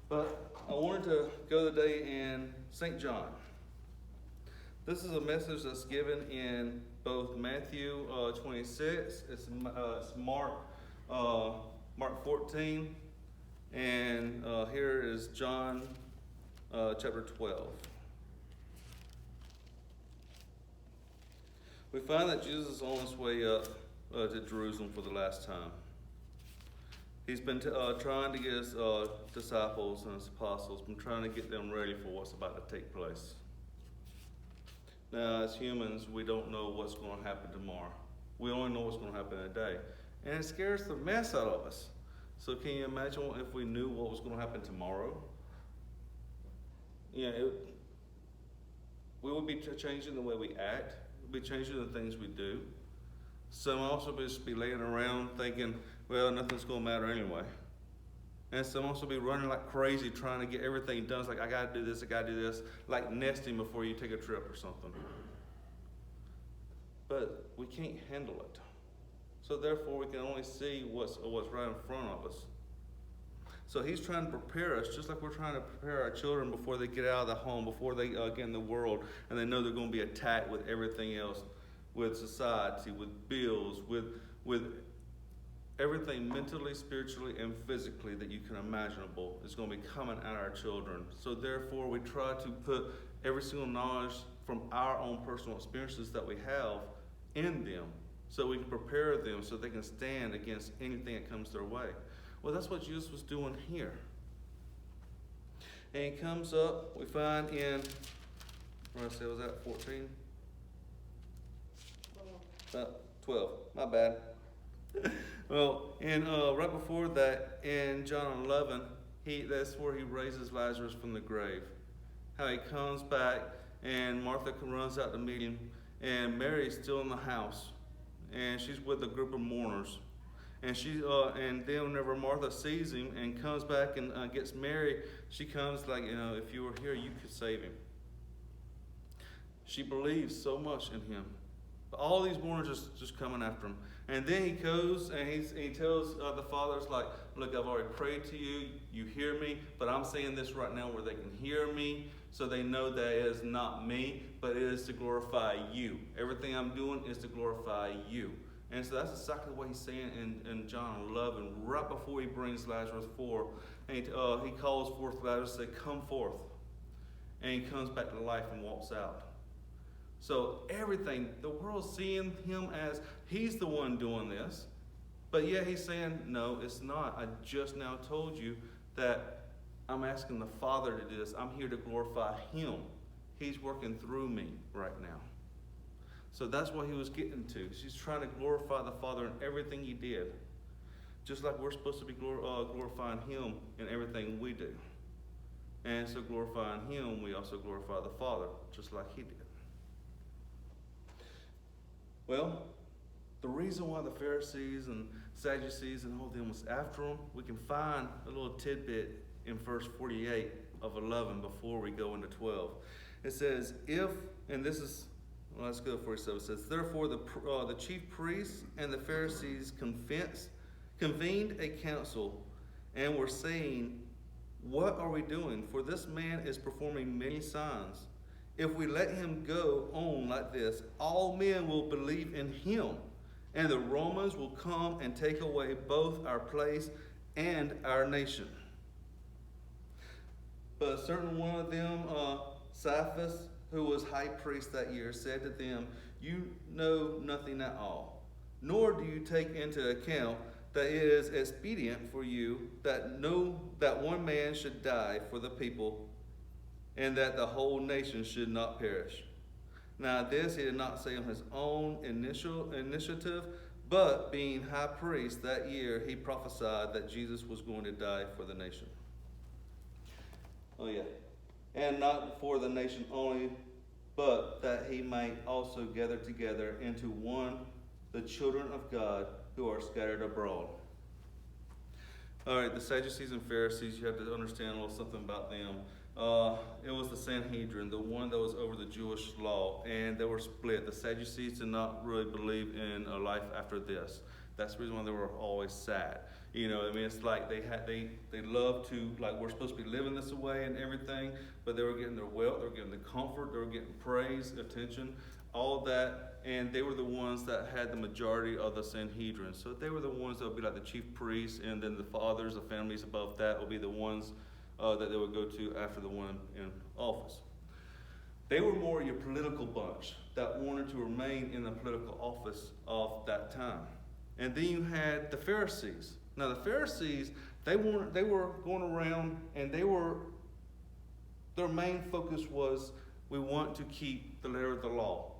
But I wanted to go today in St. John. This is a message that's given in both Matthew 26, it's Mark 14, and here is John chapter 12. We find that Jesus is on his way up to Jerusalem for the last time. He's been trying to get his disciples and his apostles, been trying to get them ready for what's about to take place. Now, as humans, we don't know what's going to happen tomorrow. We only know what's going to happen today. And it scares the mess out of us. So can you imagine if we knew what was going to happen tomorrow? We would be changing the way we act. We'd be changing the things we do. Some also just be laying around thinking, well, nothing's going to matter anyway. And some also be running like crazy trying to get everything done. It's like, I got to do this, I got to do this. Like nesting before you take a trip or something. But we can't handle it. So therefore, we can only see what's right in front of us. So he's trying to prepare us, just like we're trying to prepare our children before they get out of the home, before they get in the world, and they know they're going to be attacked with everything else, with society, with bills, with everything mentally, spiritually, and physically that you can imaginable is going to be coming at our children. So therefore, we try to put every single knowledge from our own personal experiences that we have in them, so we can prepare them so they can stand against anything that comes their way. Well, that's what Jesus was doing here. And he comes up, we find in, what did I say, was that 14? 12, my bad. Well, and right before that, in John 11, that's where he raises Lazarus from the grave. How he comes back, and Martha runs out to meet him, and Mary's still in the house, and she's with a group of mourners. And and then whenever Martha sees him and comes back and gets Mary, she comes like, if you were here, you could save him. She believes so much in him. But all these mourners just coming after him. And then he goes and he tells the fathers, like, look, I've already prayed to you. You hear me. But I'm saying this right now where they can hear me, so they know that it is not me, but it is to glorify you. Everything I'm doing is to glorify you. And so that's exactly what he's saying in John 11, right before he brings Lazarus forth. And he calls forth Lazarus and says, come forth. And he comes back to life and walks out. So everything, the world's seeing him as he's the one doing this. But yet he's saying, no, it's not. I just now told you that I'm asking the Father to do this. I'm here to glorify him. He's working through me right now. So that's what he was getting to. He's trying to glorify the Father in everything he did. Just like we're supposed to be glorifying him in everything we do. And so glorifying him, we also glorify the Father, just like he did. Well, the reason why the Pharisees and Sadducees and all them was after him, we can find a little tidbit in verse 48 of 11 before we go into 12. It says, let's go to 47. It says, therefore the chief priests and the Pharisees convened a council and were saying, what are we doing? For this man is performing many signs. If we let him go on like this, all men will believe in him, and the Romans will come and take away both our place and our nation. But a certain one of them, Caiaphas, who was high priest that year, said to them, you know nothing at all, nor do you take into account that it is expedient for you that one man should die for the people, and that the whole nation should not perish. Now this he did not say on his own initiative, but being high priest that year, he prophesied that Jesus was going to die for the nation. Oh yeah. And not for the nation only, but that he might also gather together into one the children of God who are scattered abroad. All right, the Sadducees and Pharisees, you have to understand a little something about them. It was the Sanhedrin, the one that was over the Jewish law, and they were split. The Sadducees did not really believe in a life after this. That's the reason why they were always sad. You know, I mean, it's like they love to, like, we're supposed to be living this way and everything, but they were getting their wealth, they were getting the comfort, they were getting praise, attention, all that, and they were the ones that had the majority of the Sanhedrin. So they were the ones that would be like the chief priests, and then the fathers, the families above that would be the ones that they would go to after the one in office. They were more your political bunch that wanted to remain in the political office of that time. And then you had the Pharisees. Now the Pharisees, they were going around, and their main focus was, we want to keep the letter of the law.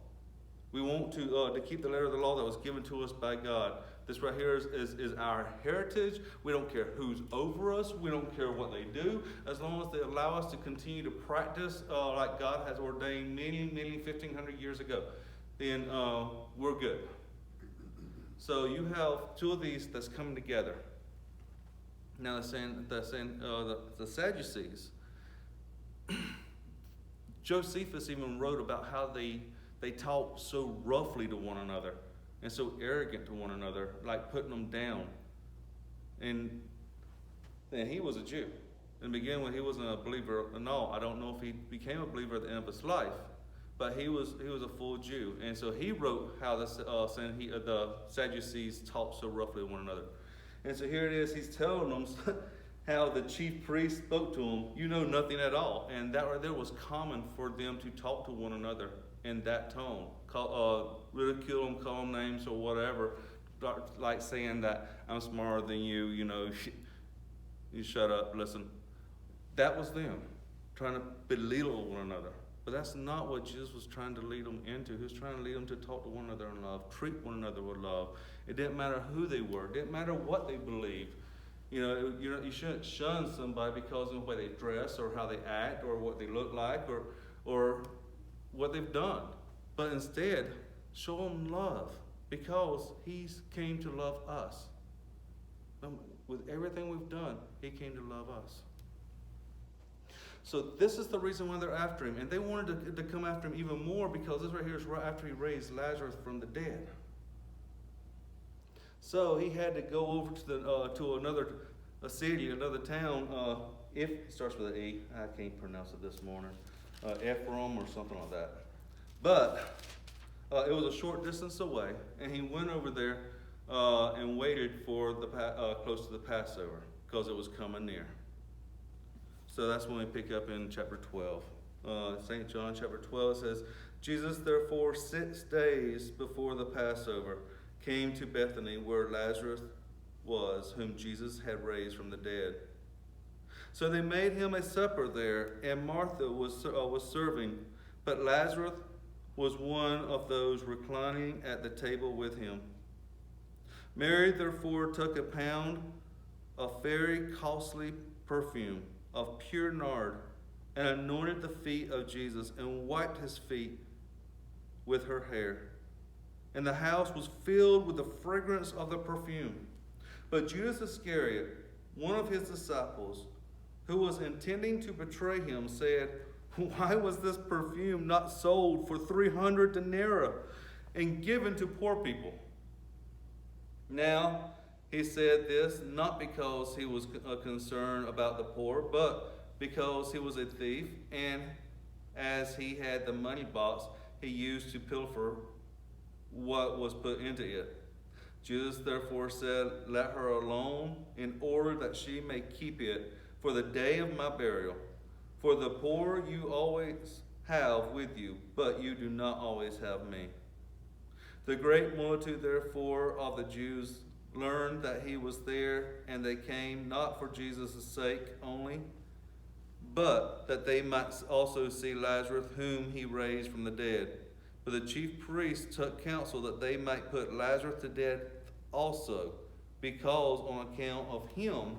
We want to keep the letter of the law that was given to us by God. This right here is our heritage. We don't care who's over us. We don't care what they do. As long as they allow us to continue to practice like God has ordained many 1,500 years ago, then we're good. So you have two of these that's coming together. Now the Sadducees. Josephus even wrote about how they talk so roughly to one another and so arrogant to one another, like putting them down. And he was a Jew. In the beginning, when he wasn't a believer, no, I don't know if he became a believer at the end of his life, but he was a full Jew. And so he wrote how the Sadducees talked so roughly to one another. And so here it is, he's telling them how the chief priest spoke to him, you know nothing at all. And that right there was common for them to talk to one another in that tone. Ridicule them, call them names or whatever, like saying that I'm smarter than you, you know, you shut up, listen. That was them, trying to belittle one another. But that's not what Jesus was trying to lead them into. He was trying to lead them to talk to one another in love, treat one another with love. It didn't matter who they were. It didn't matter what they believed. You shouldn't shun somebody because of the way they dress or how they act or what they look like or what they've done. But instead, show them love because he came to love us. With everything we've done, he came to love us. So this is the reason why they're after him. And they wanted to come after him even more because this right here is right after he raised Lazarus from the dead. So he had to go over to another city, another town. If it starts with an E, I can't pronounce it this morning. Ephraim or something like that. But it was a short distance away, and he went over there and waited for close to the Passover because it was coming near. So that's when we pick up in chapter 12. St. John chapter 12 says, Jesus therefore 6 days before the Passover came to Bethany where Lazarus was, whom Jesus had raised from the dead. So they made him a supper there, and Martha was serving, but Lazarus was one of those reclining at the table with him. Mary therefore took a pound of very costly perfume of pure nard and anointed the feet of Jesus and wiped his feet with her hair. And the house was filled with the fragrance of the perfume. But Judas Iscariot, one of his disciples, who was intending to betray him, said, why was this perfume not sold for 300 denarii and given to poor people? Now, he said this not because he was concerned about the poor, but because he was a thief, and as he had the money box, he used to pilfer what was put into it. Jesus therefore said, let her alone, in order that she may keep it for the day of my burial. For the poor you always have with you, but you do not always have me. The great multitude therefore of the Jews learned that he was there, and they came not for Jesus' sake only, but that they might also see Lazarus, whom he raised from the dead. But the chief priests took counsel that they might put Lazarus to death also, because on account of him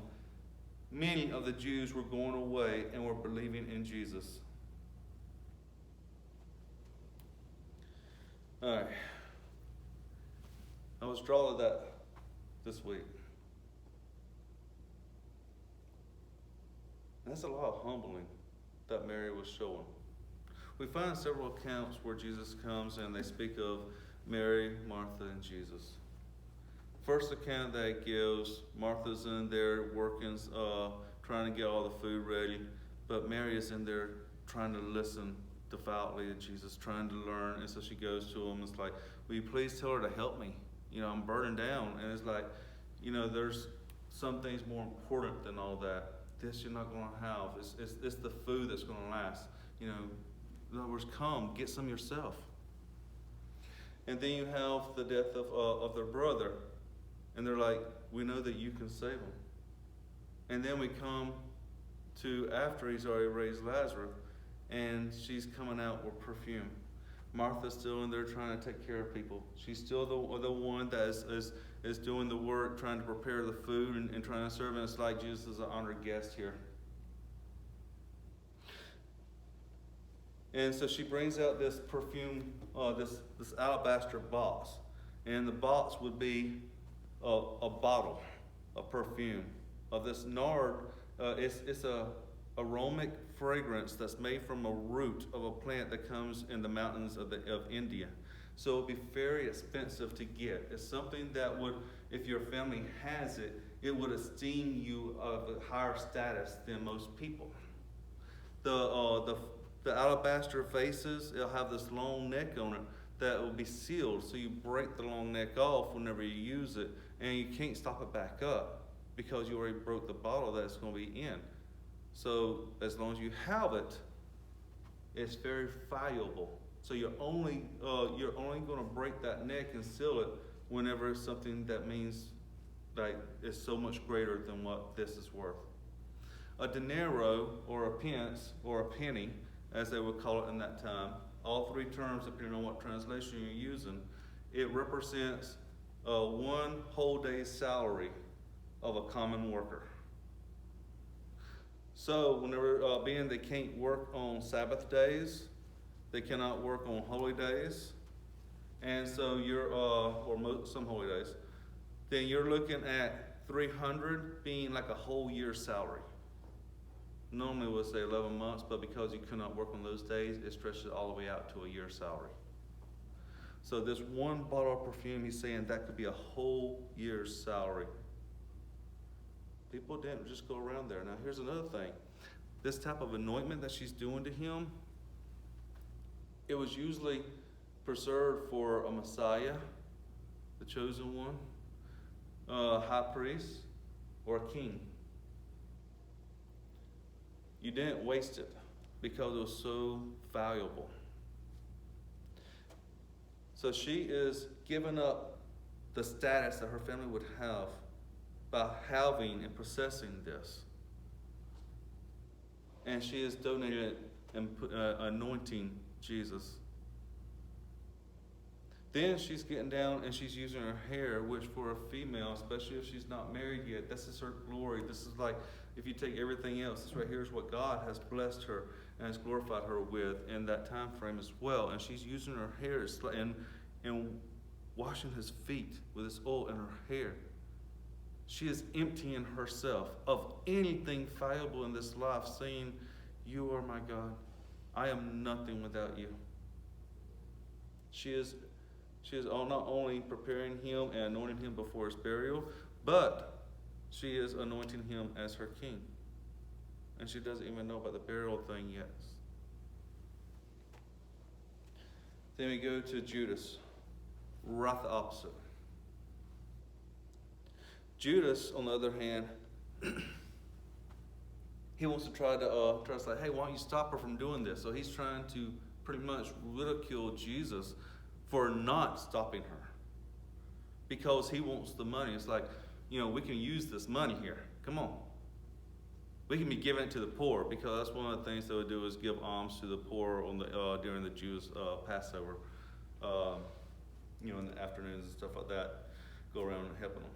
many of the Jews were going away and were believing in Jesus. All right. I was drawn to that this week. That's a lot of humbling that Mary was showing. We find several accounts where Jesus comes and they speak of Mary, Martha, and Jesus. first account that it gives, Martha's in there working, trying to get all the food ready, but Mary is in there trying to listen devoutly to Jesus, trying to learn. And so she goes to him. It's like, will you please tell her to help me? I'm burdened down. And it's like, there's some things more important than all that. This you're not going to have. It's the food that's going to last. In other words, come, get some yourself. And then you have the death of their brother. And they're like, we know that you can save him. And then we come to after he's already raised Lazarus, and she's coming out with perfume. Martha's still in there trying to take care of people. She's still the one that is doing the work, trying to prepare the food and trying to serve. And it's like Jesus is an honored guest here. And so she brings out this perfume, this alabaster box. And the box would be a bottle of perfume of this nard. It's a aromatic fragrance that's made from a root of a plant that comes in the mountains of India. So it would be very expensive to get. It's something that would, if your family has it, it would esteem you of a higher status than most people. The alabaster vases, it'll have this long neck on it that will be sealed. So you break the long neck off whenever you use it, and you can't stop it back up because you already broke the bottle that it's going to be in. So as long as you have it, it's very valuable. So you're only going to break that neck and seal it whenever it's something that means like it's so much greater than what this is worth. A denaro, or a pence, or a penny, as they would call it in that time, all three terms, depending on what translation you're using, it represents one whole day's salary of a common worker. So whenever, being they can't work on Sabbath days, they cannot work on holy days, and so some holy days, then you're looking at 300 being like a whole year's salary. Normally we'll say 11 months, but because you cannot work on those days, it stretches all the way out to a year's salary. So this one bottle of perfume, he's saying that could be a whole year's salary. People didn't just go around there. Now here's another thing. This type of anointment that she's doing to him, it was usually preserved for a Messiah, the chosen one, a high priest, or a king. You didn't waste it because it was so valuable. So she is giving up the status that her family would have by having and possessing this. And she is donating it and anointing Jesus. Then she's getting down and she's using her hair, which for a female, especially if she's not married yet, this is her glory. This is like, if you take everything else, this right here is what God has blessed her and has glorified her with in that time frame as well. And she's using her hair and washing his feet with this oil in her hair. She is emptying herself of anything valuable in this life, saying, you are my God. I am nothing without you. She is not only preparing him and anointing him before his burial, but she is anointing him as her king. And she doesn't even know about the burial thing yet. Then we go to Judas, right the opposite. Judas, on the other hand, he wants to try to say, hey, why don't you stop her from doing this? So he's trying to pretty much ridicule Jesus for not stopping her because he wants the money. It's like, we can use this money here. Come on. We can be giving it to the poor, because that's one of the things they would do is give alms to the poor on the during the Jews' Passover, in the afternoons and stuff like that, go around and helping them.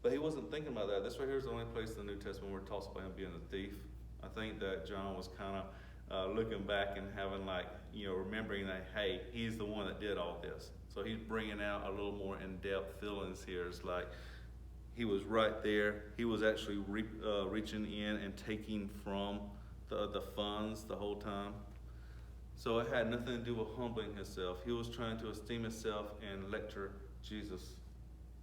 But he wasn't thinking about that. This right here is the only place in the New Testament where it talks about him being a thief. I think that John was kind of looking back and having remembering that, hey, he's the one that did all this. So he's bringing out a little more in-depth feelings here. It's like he was right there. He was actually reaching in and taking from the funds the whole time. So it had nothing to do with humbling himself. He was trying to esteem himself and lecture Jesus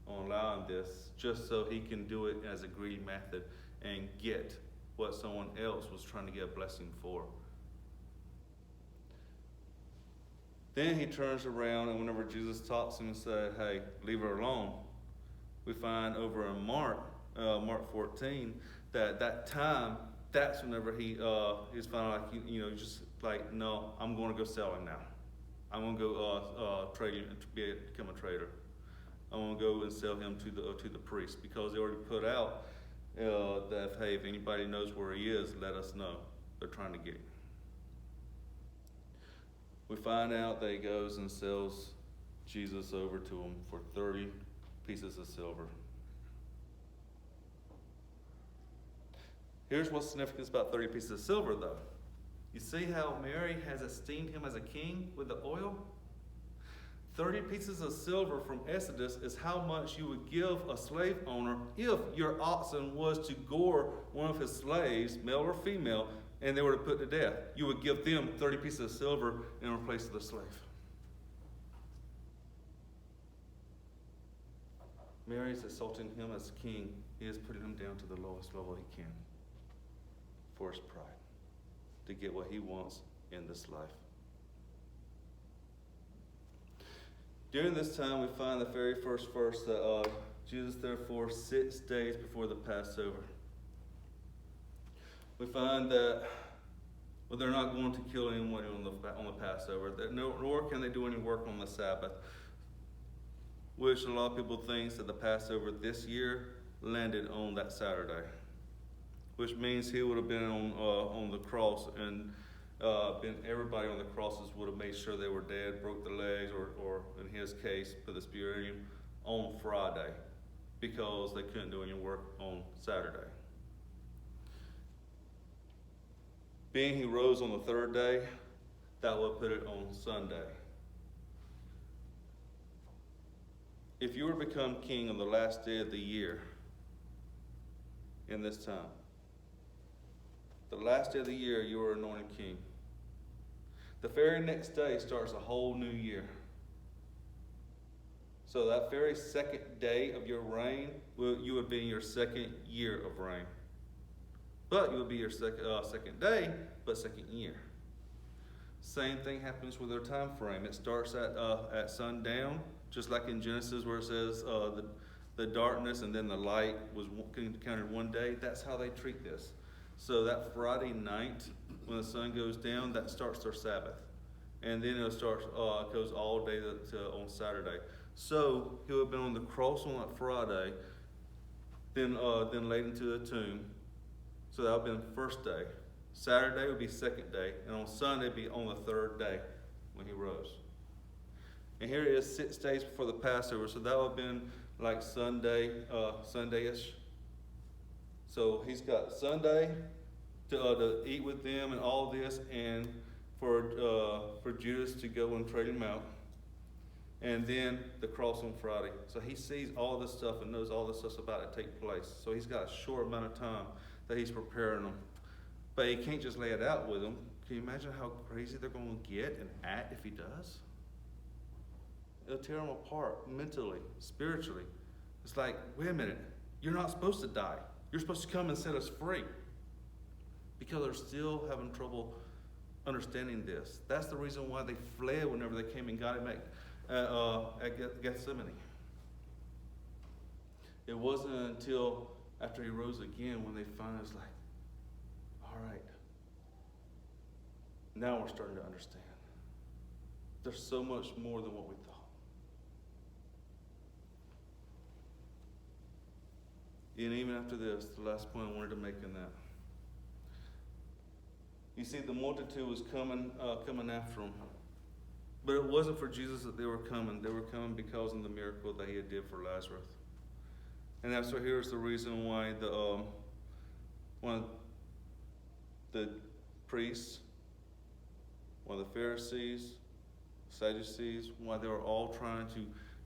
on allowing this just so he can do it as a greedy method and get what someone else was trying to get a blessing for. Then he turns around, and whenever Jesus stops him and said, hey, leave her alone, we find over in Mark 14, that time, that's whenever he's finally like, just like, no, I'm going to go sell him now. I'm going to go trade him and become a trader. I'm going to go and sell him to the priest, because they already put out that, hey, if anybody knows where he is, let us know. They're trying to get him. We find out that he goes and sells Jesus over to him for 30 pieces of silver. Here's what's significant about 30 pieces of silver, though. You see how Mary has esteemed him as a king with the oil? 30 pieces of silver from Exodus is how much you would give a slave owner if your oxen was to gore one of his slaves, male or female, and they were to put to death. You would give them 30 pieces of silver in place of the slave. Mary is exalting him as king. He is putting him down to the lowest level he can for his pride, to get what he wants in this life. During this time, we find the very first verse that Jesus, therefore, 6 days before the Passover. We find that they're not going to kill anyone on the Passover, nor can they do any work on the Sabbath, which a lot of people think that the Passover this year landed on that Saturday, which means he would have been on the cross, and everybody on the crosses would have made sure they were dead, broke the legs, or in his case, put the spear in him on Friday, because they couldn't do any work on Saturday. Being he rose on the third day, that would put it on Sunday. If you were to become king on the last day of the year in this time, the last day of the year you were anointed king. The very next day starts a whole new year. So that very second day of your reign, you would be in your second year of reign. But you would be your second day, but second year. Same thing happens with their time frame. It starts at sundown, just like in Genesis where it says the darkness and then the light was counted one day. That's how they treat this. So that Friday night, when the sun goes down, that starts their Sabbath. And then it goes all day on Saturday. So he would have been on the cross on that Friday, then laid into the tomb. So that would have been the first day. Saturday would be second day. And on Sunday would be on the third day when he rose. And here it is 6 days before the Passover. So that would have been like Sunday-ish. So he's got Sunday to eat with them and all this, and for Judas to go and trade him out. And then the cross on Friday. So he sees all this stuff and knows all this stuff's about to take place. So he's got a short amount of time that he's preparing them. But he can't just lay it out with them. Can you imagine how crazy they're going to get and act if he does? It'll tear them apart mentally, spiritually. It's like, wait a minute, you're not supposed to die. You're supposed to come and set us free. Because they're still having trouble understanding this. That's the reason why they fled whenever they came and got him at Gethsemane. It wasn't until after he rose again when they finally was like, all right, now we're starting to understand. There's so much more than what we thought. And even after this, the last point I wanted to make in that. You see, the multitude was coming after him. But it wasn't for Jesus that they were coming. They were coming because of the miracle that he had did for Lazarus. And that's so here's the reason why one of the priests, one of the Pharisees, Sadducees, why they were all trying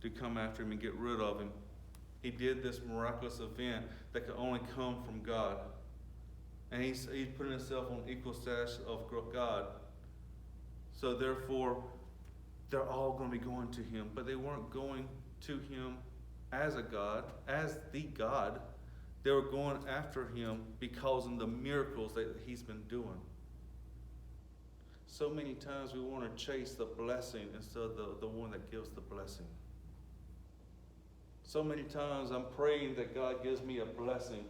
to come after him and get rid of him. He did this miraculous event that could only come from God. And he's putting himself on equal status of God. So therefore, they're all going to be going to him. But they weren't going to him as a God, as the God. They were going after him because of the miracles that he's been doing. So many times we want to chase the blessing instead of the one that gives the blessing. So many times I'm praying that God gives me a blessing.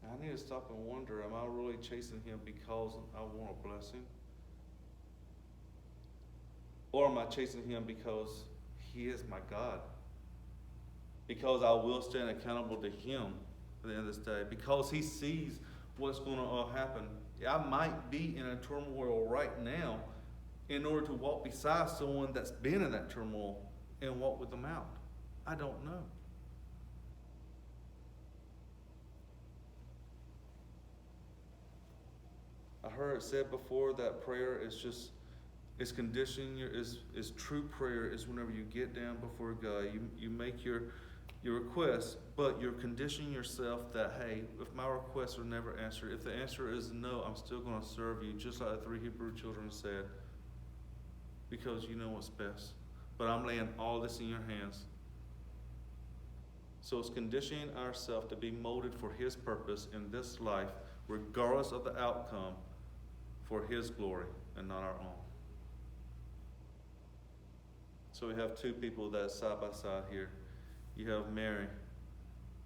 I need to stop and wonder, am I really chasing him because I want a blessing? Or am I chasing him because he is my God? Because I will stand accountable to him at the end of this day. Because he sees what's going to happen. I might be in a turmoil right now in order to walk beside someone that's been in that turmoil and walk with them out. I don't know. I heard it said before that prayer is conditioning is true prayer is whenever you get down before God, you make your request, but you're conditioning yourself that, hey, if my requests are never answered, if the answer is no, I'm still going to serve you, just like the 3 Hebrew children said, because you know what's best. But I'm laying all this in your hands. So it's conditioning ourselves to be molded for his purpose in this life, regardless of the outcome, for his glory and not our own. So we have 2 people that side by side here. You have Mary,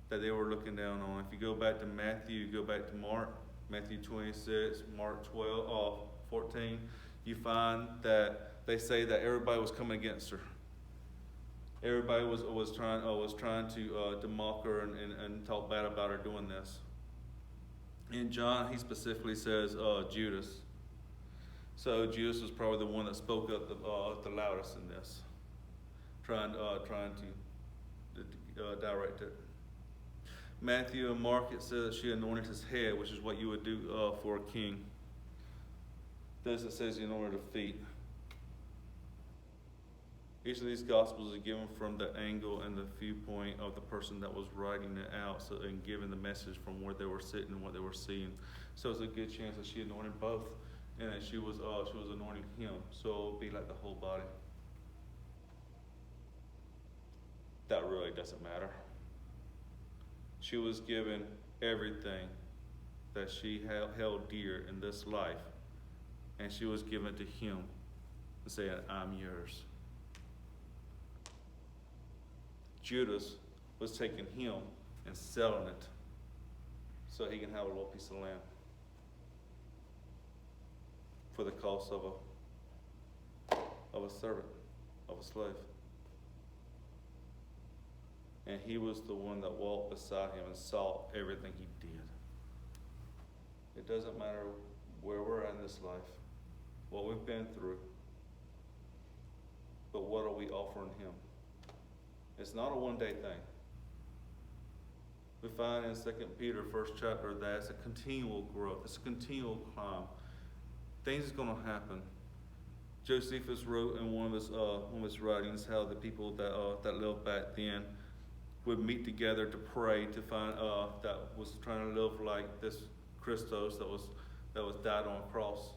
that they were looking down on. If you go back to Matthew, you go back to Mark, Matthew 26, Mark 14, you find that they say that everybody was coming against her. Everybody was trying to mock her and talk bad about her doing this. In John, he specifically says Judas. So Judas was probably the one that spoke up the loudest in this, trying to direct it. Matthew and Mark, it says that she anointed his head, which is what you would do for a king. This it says he anointed her feet. Each of these gospels is given from the angle and the viewpoint of the person that was writing it out, so and giving the message from where they were sitting and what they were seeing. So it's a good chance that she anointed both, and that she was anointing him. So it would be like the whole body. That really doesn't matter. She was given everything that she held dear in this life, and she was given to him and saying, I'm yours. Judas was taking him and selling it so he can have a little piece of land for the cost of a servant, of a slave. And he was the one that walked beside him and saw everything he did. It doesn't matter where we're at in this life, what we've been through, but what are we offering him? It's not a one-day thing. We find in 2 Peter, 1st chapter, that it's a continual growth. It's a continual climb. Things are going to happen. Josephus wrote in one of his writings how the people that lived back then would meet together to pray to find that was trying to live like this Christos that was died on a cross,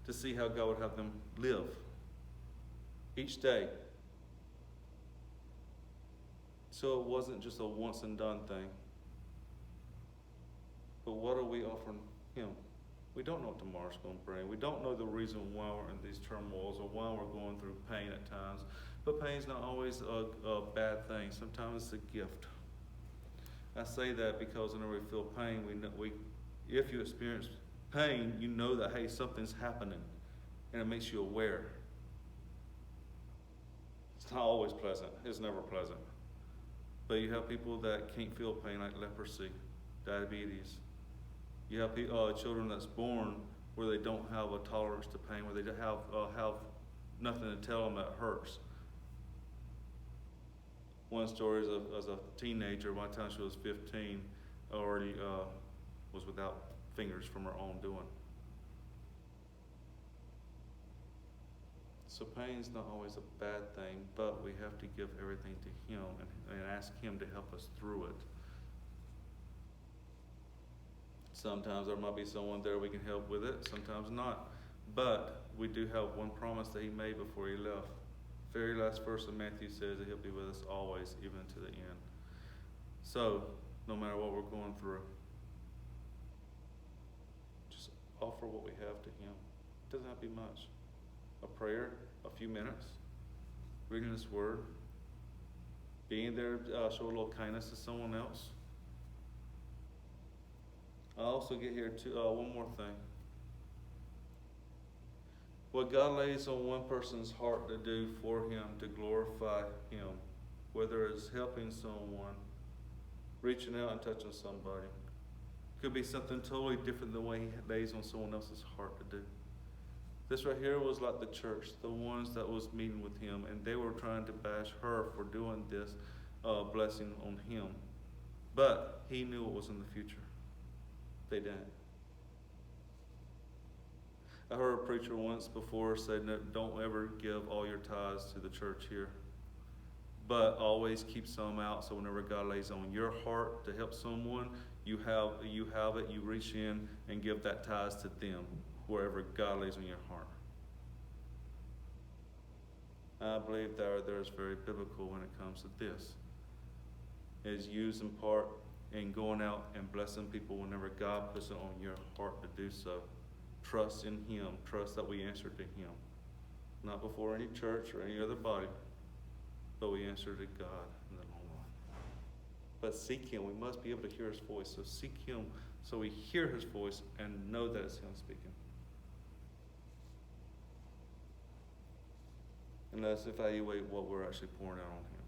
to see how God would have them live each day. So it wasn't just a once and done thing. But what are we offering him? We don't know what tomorrow's going to bring. We don't know the reason why we're in these turmoils or why we're going through pain at times. But pain's not always a bad thing. Sometimes it's a gift. I say that because whenever we feel pain, if you experience pain, you know that, hey, something's happening, and it makes you aware. It's not always pleasant. It's never pleasant. But you have people that can't feel pain, like leprosy, diabetes. You have children that's born where they don't have a tolerance to pain, where they have nothing to tell them that hurts. One story is as a teenager, by the time she was 15, already was without fingers from her own doing. So pain's not always a bad thing, but we have to give everything to him and ask him to help us through it. Sometimes there might be someone there we can help with it, sometimes not. But we do have one promise that he made before he left. Very last verse of Matthew says that he'll be with us always, even to the end. So, no matter what we're going through, just offer what we have to him. It doesn't have to be much. A prayer, a few minutes, reading his word, being there, show a little kindness to someone else. I also get here to one more thing. What God lays on one person's heart to do for him, to glorify him, whether it's helping someone, reaching out and touching somebody, could be something totally different than what he lays on someone else's heart to do. This right here was like the church, the ones that was meeting with him, and they were trying to bash her for doing this blessing on him. But he knew what was in the future. They didn't. I heard a preacher once before say, no, don't ever give all your tithes to the church here, but always keep some out, so whenever God lays on your heart to help someone, you have it, you reach in and give that tithes to them, wherever God lays on your heart. I believe that there is very biblical when it comes to this. It is used in part in going out and blessing people whenever God puts it on your heart to do so. Trust in him. Trust that we answer to him. Not before any church or any other body, but we answer to God in the long run. But seek him. We must be able to hear his voice. So seek him so we hear his voice and know that it's him speaking. And let's evaluate what we're actually pouring out on him.